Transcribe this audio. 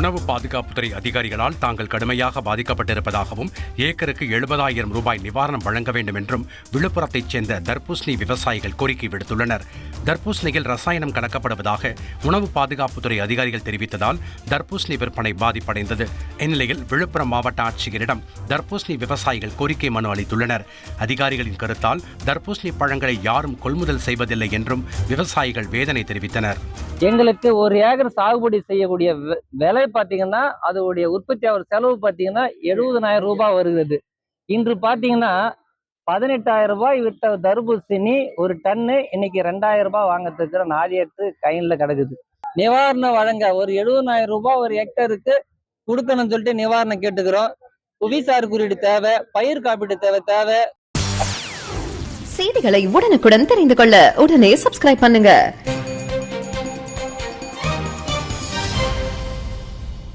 உணவு பாதுகாப்புத்துறை அதிகாரிகளால் தாங்கள் கடுமையாக பாதிக்கப்பட்டிருப்பதாகவும் ஏக்கருக்கு 70,000 ரூபாய் நிவாரணம் வழங்க வேண்டும் என்றும் விழுப்புரத்தைச் சேர்ந்த தர்பூசணி விவசாயிகள் கோரிக்கை விடுத்துள்ளனர். தர்பூசணியில் ரசாயனம் கலக்கப்படுவதாக உணவு பாதுகாப்புத்துறை அதிகாரிகள் தெரிவித்ததால் தர்பூசணி விற்பனை பாதிப்படைந்தது. இந்நிலையில் விழுப்புரம் மாவட்ட ஆட்சியரிடம் தர்பூசணி விவசாயிகள் கோரிக்கை மனு அளித்துள்ளனர். அதிகாரிகளின் கருத்தால் தர்பூசணி பழங்களை யாரும் கொள்முதல் செய்வதில்லை என்றும் விவசாயிகள் வேதனை தெரிவித்தனர். எங்களுக்கு ஒரு ஏக்கர் சாகுபடி செய்யக்கூடிய விலை பார்த்தீங்கன்னா அதோடைய உற்பத்தியாளர் செலவு பார்த்தீங்கன்னா 70,000 ரூபாய் வருகிறது. இன்று பார்த்தீங்கன்னா 18,000 ரூபாய் விட்ட தர்பூசணி ஒரு டன்னு இன்னைக்கு 2,000 ரூபாய் வாங்கறதுக்கு நாதியத்து கையில் கிடக்குது. நிவாரணம் வழங்க ஒரு 70,000 ரூபாய் ஒரு ஹெக்டருக்கு கொடுக்கணும்னு சொல்லிட்டு நிவாரணம் கேட்டுக்கிறோம். புவிசார் குறியீடு தேவை, பயிர் காப்பீடு தேவை. செய்திகளை உடனுக்குடன் தெரிந்து கொள்ள உடனே சப்ஸ்கிரைப் பண்ணுங்க.